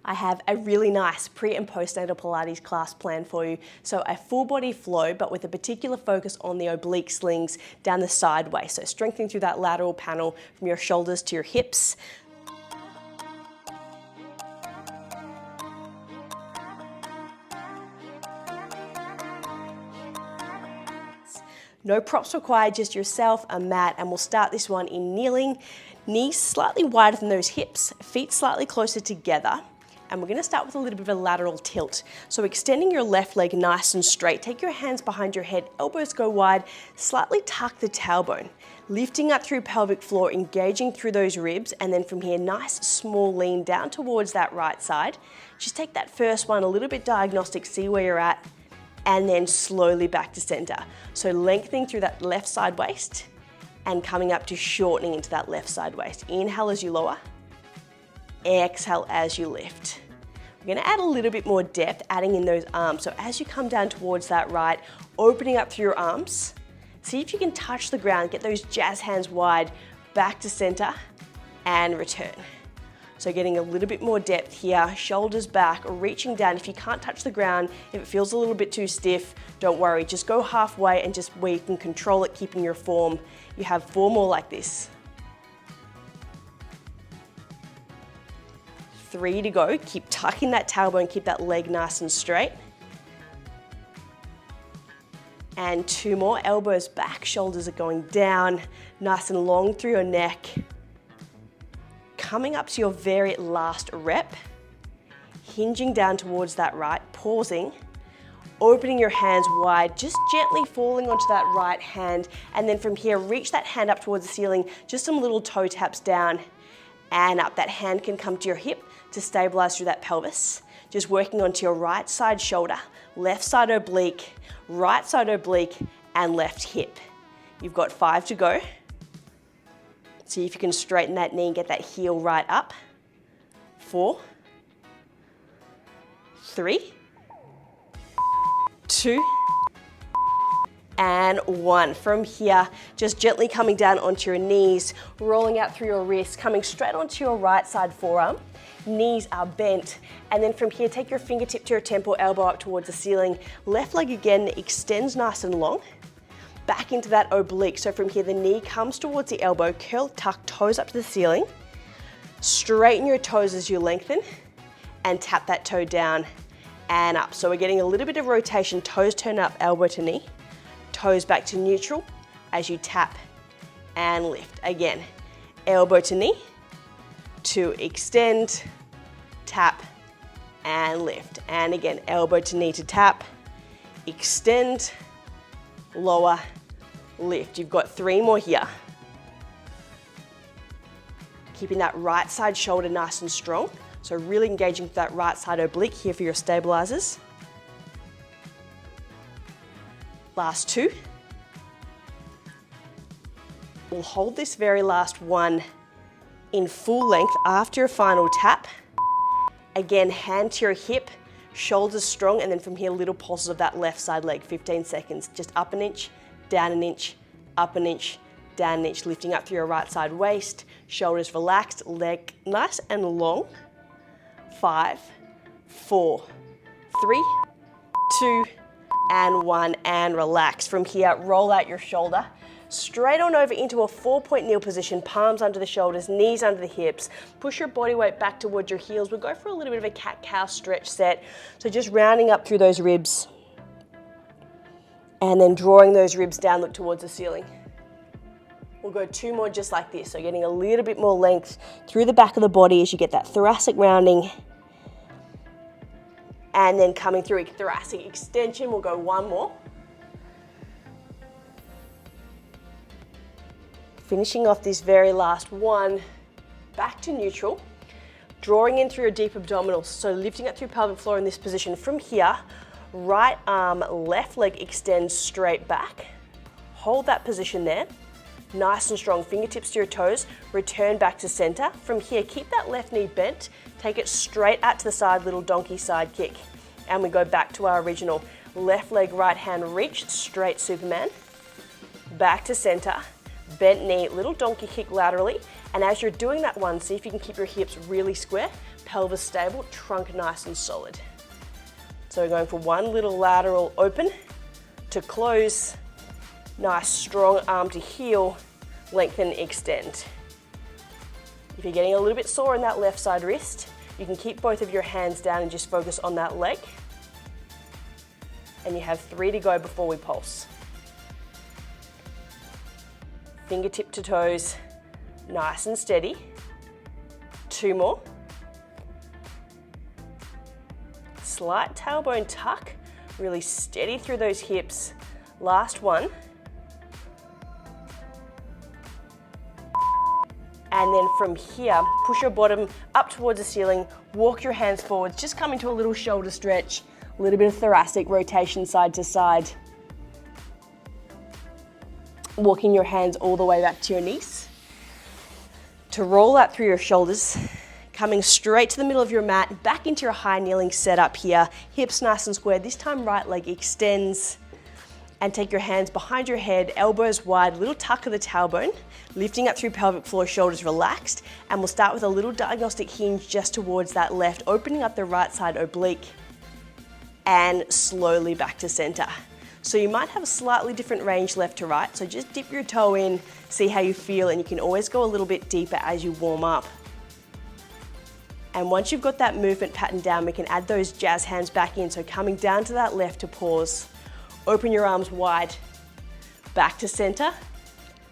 I have a really nice pre and postnatal Pilates class planned for you. So a full body flow, but with a particular focus on the oblique slings down the sideways. So strengthening through that lateral panel from your shoulders to your hips. No props required, just yourself, a mat, and we'll start this one in kneeling. Knees slightly wider than those hips, feet slightly closer together. And we're gonna start with a little bit of a lateral tilt. So extending your left leg nice and straight, take your hands behind your head, elbows go wide, slightly tuck the tailbone. Lifting up through pelvic floor, engaging through those ribs, and then from here, nice small lean down towards that right side. Just take that first one a little bit diagnostic, see where you're at, and then slowly back to center. So lengthening through that left side waist and coming up to shortening into that left side waist. Inhale as you lower, exhale as you lift. We're gonna add a little bit more depth, adding in those arms. So as you come down towards that right, opening up through your arms, see if you can touch the ground, get those jazz hands wide, back to center and return. So getting a little bit more depth here, shoulders back, reaching down. If you can't touch the ground, if it feels a little bit too stiff, don't worry, just go halfway and just where you can control it, keeping your form. You have 4 more like this. 3 to go, keep tucking that tailbone, keep that leg nice and straight. And 2 more, elbows back, shoulders are going down, nice and long through your neck. Coming up to your very last rep, hinging down towards that right, pausing, opening your hands wide, just gently falling onto that right hand, and then from here, reach that hand up towards the ceiling, just some little toe taps down and up. That hand can come to your hip to stabilize through that pelvis. Just working onto your right side shoulder, left side oblique, right side oblique, and left hip. You've got 5 to go. See if you can straighten that knee and get that heel right up. 4, 3, 2, and 1. From here, just gently coming down onto your knees, rolling out through your wrists, coming straight onto your right side forearm. Knees are bent. And then from here, take your fingertip to your temple, elbow up towards the ceiling. Left leg again extends nice and long. Back into that oblique. So from here, the knee comes towards the elbow, curl, tuck, toes up to the ceiling. Straighten your toes as you lengthen and tap that toe down and up. So we're getting a little bit of rotation, toes turn up, elbow to knee, toes back to neutral as you tap and lift. Again, elbow to knee, to extend, tap and lift. And again, elbow to knee to tap, extend, lower, lift. You've got 3 more here. Keeping that right side shoulder nice and strong. So really engaging with that right side oblique here for your stabilizers. Last 2. We'll hold this very last one in full length after your final tap. Again, hand to your hip, shoulders strong, and then from here, little pulses of that left side leg, 15 seconds. Just up an inch, down an inch, up an inch, down an inch, lifting up through your right side waist, shoulders relaxed, leg nice and long. 5, 4, 3, 2, and 1, and relax. From here, roll out your shoulder, straight on over into a 4-point kneel position, palms under the shoulders, knees under the hips. Push your body weight back towards your heels. We'll go for a little bit of a cat-cow stretch set. So just rounding up through those ribs and then drawing those ribs down, look towards the ceiling. We'll go 2 more just like this. So getting a little bit more length through the back of the body as you get that thoracic rounding. And then coming through a thoracic extension, we'll go 1 more. Finishing off this very last one, back to neutral, drawing in through your deep abdominals. So lifting up through pelvic floor in this position. From here, right arm, left leg extends straight back. Hold that position there. Nice and strong, fingertips to your toes, return back to center. From here, keep that left knee bent, take it straight out to the side, little donkey side kick. And we go back to our original left leg, right hand reach, straight Superman. Back to center, bent knee, little donkey kick laterally. And as you're doing that one, see if you can keep your hips really square. pelvis stable, trunk nice and solid. So we're going for one little lateral open to close, nice strong arm to heel, lengthen, extend. If you're getting a little bit sore in that left side wrist, you can keep both of your hands down and just focus on that leg. And you have 3 to go before we pulse. Fingertip to toes, nice and steady. 2 more. Slight tailbone tuck, really steady through those hips. Last one. And then from here, push your bottom up towards the ceiling, walk your hands forwards, just come into a little shoulder stretch, a little bit of thoracic rotation side to side. Walking your hands all the way back to your knees. To roll that through your shoulders, coming straight to the middle of your mat, back into your high kneeling setup here. Hips nice and square. This time right leg extends. And take your hands behind your head, elbows wide, little tuck of the tailbone, lifting up through pelvic floor, shoulders relaxed. And we'll start with a little diagnostic hinge just towards that left, opening up the right side oblique. And slowly back to center. So you might have a slightly different range left to right, so just dip your toe in, see how you feel, and you can always go a little bit deeper as you warm up. And once you've got that movement pattern down, we can add those jazz hands back in, so coming down to that left to pause, open your arms wide, back to center,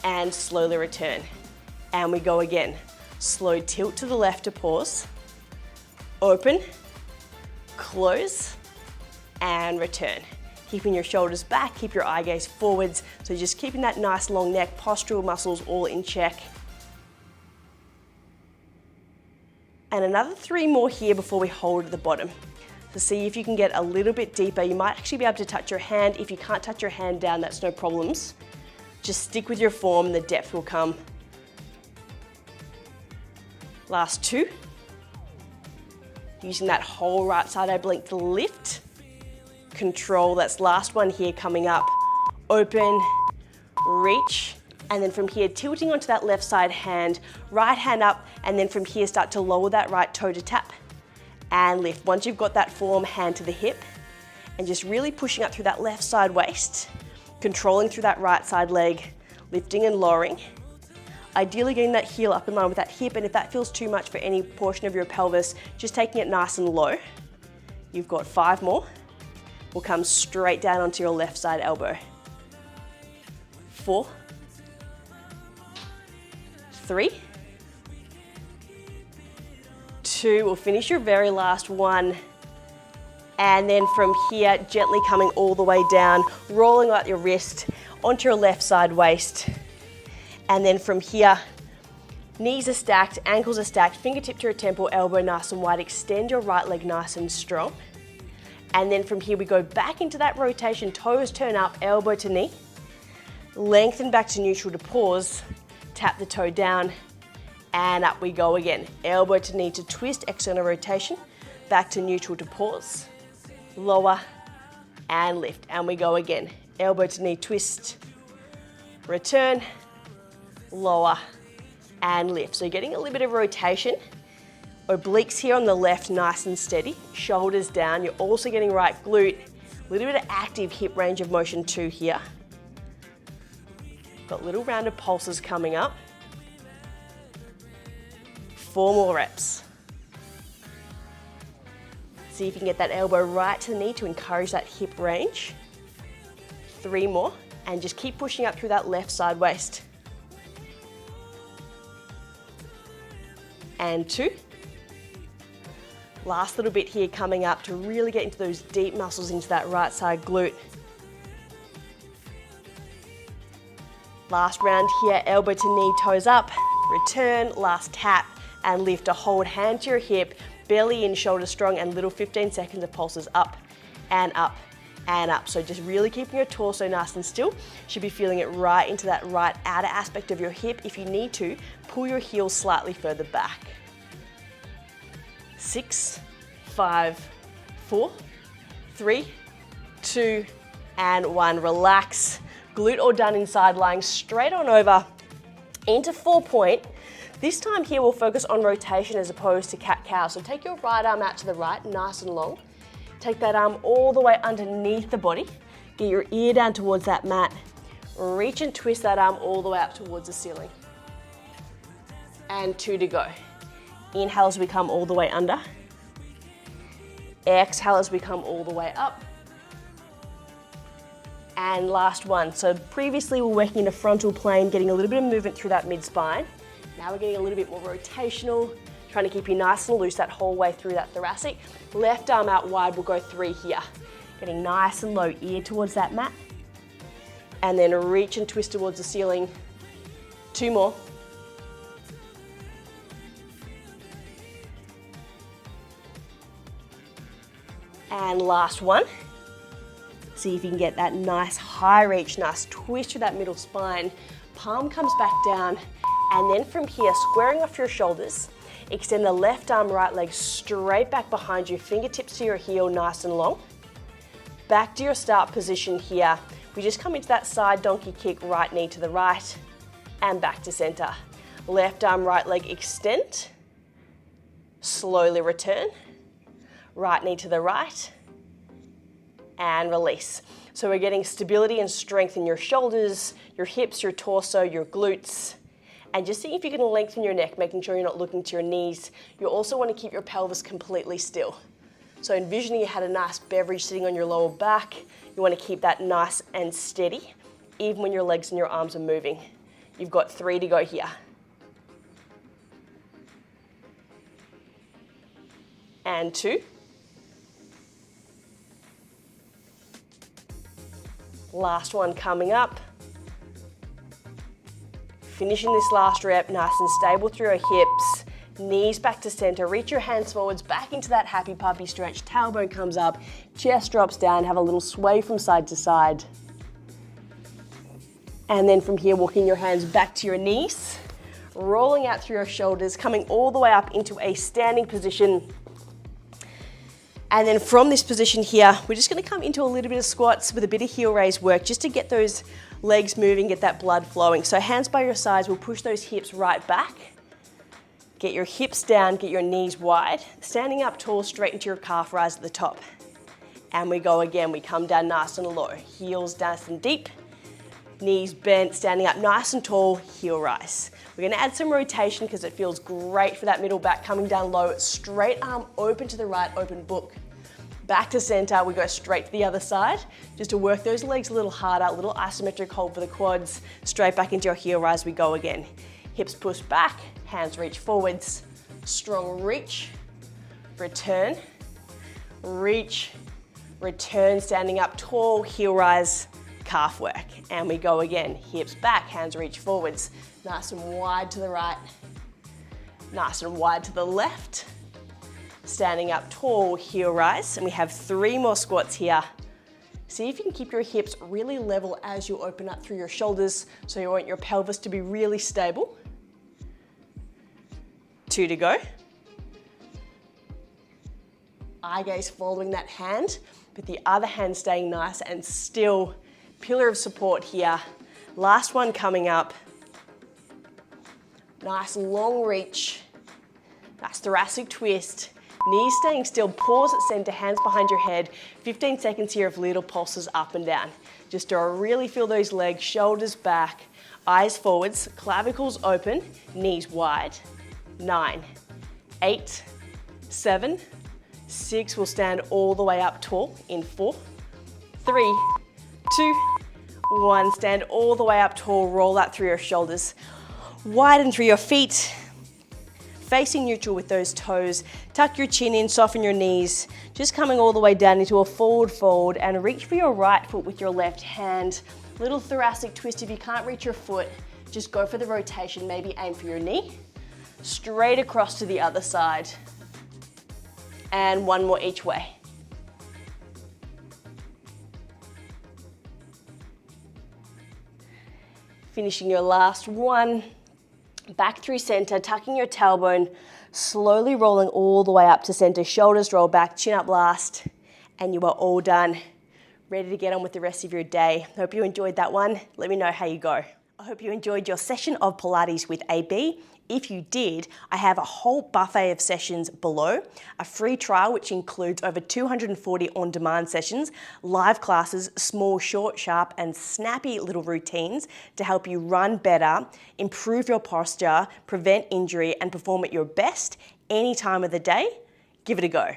and slowly return. And we go again. Slow tilt to the left to pause, open, close, and return. Keeping your shoulders back, keep your eye gaze forwards. So just keeping that nice long neck, postural muscles all in check. And another 3 more here before we hold at the bottom. So see if you can get a little bit deeper. You might actually be able to touch your hand. If you can't touch your hand down, that's no problems. Just stick with your form, the depth will come. Last 2. Using that whole right side oblique to lift. Control, that's last one here coming up. Open, reach, and then from here tilting onto that left side hand, right hand up, and then from here start to lower that right toe to tap and lift. Once you've got that form, hand to the hip, and just really pushing up through that left side waist, controlling through that right side leg, lifting and lowering. Ideally getting that heel up in line with that hip, and if that feels too much for any portion of your pelvis, just taking it nice and low. You've got 5 more. We'll come straight down onto your left side elbow. 4, 3, 2, we'll finish your very last one. And then from here, gently coming all the way down, rolling out your wrist onto your left side waist. And then from here, knees are stacked, ankles are stacked, fingertip to your temple, elbow nice and wide, extend your right leg nice and strong. And then from here we go back into that rotation, toes turn up, elbow to knee. Lengthen back to neutral to pause, tap the toe down, and up we go again. Elbow to knee to twist, external rotation, back to neutral to pause, lower, and lift. And we go again. Elbow to knee, twist, return, lower, and lift. So you're getting a little bit of rotation. Obliques here on the left, nice and steady. Shoulders down. You're also getting right glute. A little bit of active hip range of motion too here. Got little rounded pulses coming up. 4 more reps. See if you can get that elbow right to the knee to encourage that hip range. 3 more. And just keep pushing up through that left side waist. And 2. Last little bit here coming up to really get into those deep muscles into that right side glute. Last round here, elbow to knee, toes up, return, last tap and lift. To hold, hand to your hip, belly in, shoulder strong, and little 15 seconds of pulses up and up and up. So just really keeping your torso nice and still. Should be feeling it right into that right outer aspect of your hip. If you need to, pull your heels slightly further back. 6, 5, 4, 3, 2, and 1. Relax. Glute all done inside, lying straight on over into 4 point. This time here we'll focus on rotation as opposed to cat-cow. So take your right arm out to the right, nice and long. Take that arm all the way underneath the body. Get your ear down towards that mat. Reach and twist that arm all the way up towards the ceiling. And 2 to go. Inhale as we come all the way under. Exhale as we come all the way up. And last one. So previously we were working in a frontal plane, getting a little bit of movement through that mid-spine. Now we're getting a little bit more rotational, trying to keep you nice and loose that whole way through that thoracic. Left arm out wide, we'll go 3 here. Getting nice and low, ear towards that mat. And then reach and twist towards the ceiling. 2 more. And last one. See if you can get that nice high reach, nice twist through that middle spine. Palm comes back down. And then from here, squaring off your shoulders, extend the left arm, right leg straight back behind you, fingertips to your heel, nice and long. Back to your start position here. We just come into that side donkey kick, right knee to the right, and back to center. Left arm, right leg extend. Slowly return. Right knee to the right, and release. So we're getting stability and strength in your shoulders, your hips, your torso, your glutes. And just see if you can lengthen your neck, making sure you're not looking to your knees. You also want to keep your pelvis completely still. So envisioning you had a nice beverage sitting on your lower back. You want to keep that nice and steady, even when your legs and your arms are moving. You've got 3 to go here. And 2. Last one coming up. Finishing this last rep, nice and stable through your hips. Knees back to center, reach your hands forwards, back into that happy puppy stretch. Tailbone comes up, chest drops down, have a little sway from side to side. And then from here, walking your hands back to your knees, rolling out through your shoulders, coming all the way up into a standing position. And then from this position here, we're just gonna come into a little bit of squats with a bit of heel raise work just to get those legs moving, get that blood flowing. So hands by your sides, we'll push those hips right back. Get your hips down, get your knees wide. Standing up tall, straight into your calf rise at the top. And we go again, we come down nice and low. Heels nice and deep, knees bent, standing up nice and tall, heel rise. We're gonna add some rotation because it feels great for that middle back, coming down low, straight arm open to the right, open book. Back to center, we go straight to the other side, just to work those legs a little harder, a little isometric hold for the quads, straight back into your heel rise, we go again. Hips push back, hands reach forwards, strong reach, return, reach, return, standing up tall, heel rise, calf work. And we go again, hips back, hands reach forwards, nice and wide to the right, nice and wide to the left. Standing up tall, heel rise, and we have 3 more squats here. See if you can keep your hips really level as you open up through your shoulders, so you want your pelvis to be really stable. 2 to go. Eye gaze following that hand, but the other hand staying nice and still. Pillar of support here. Last one coming up. Nice long reach. Nice thoracic twist. Knees staying still, pause at center, hands behind your head. 15 seconds here of little pulses up and down. Just to really feel those legs, shoulders back, eyes forwards, clavicles open, knees wide. 9, 8, 7, 6. We'll stand all the way up tall in 4, 3, 2, 1. Stand all the way up tall, roll out through your shoulders. Widen through your feet. Facing neutral with those toes. Tuck your chin in, soften your knees. Just coming all the way down into a forward fold and reach for your right foot with your left hand. Little thoracic twist. If you can't reach your foot, just go for the rotation. Maybe aim for your knee. Straight across to the other side. And 1 more each way. Finishing your last one. Back through center, tucking your tailbone, slowly rolling all the way up to center. Shoulders roll back, chin up last, and you are all done. Ready to get on with the rest of your day. Hope you enjoyed that one. Let me know how you go. I hope you enjoyed your session of Pilates with AB. If you did, I have a whole buffet of sessions below, a free trial which includes over 240 on-demand sessions, live classes, small, short, sharp, and snappy little routines to help you run better, improve your posture, prevent injury, and perform at your best any time of the day. Give it a go.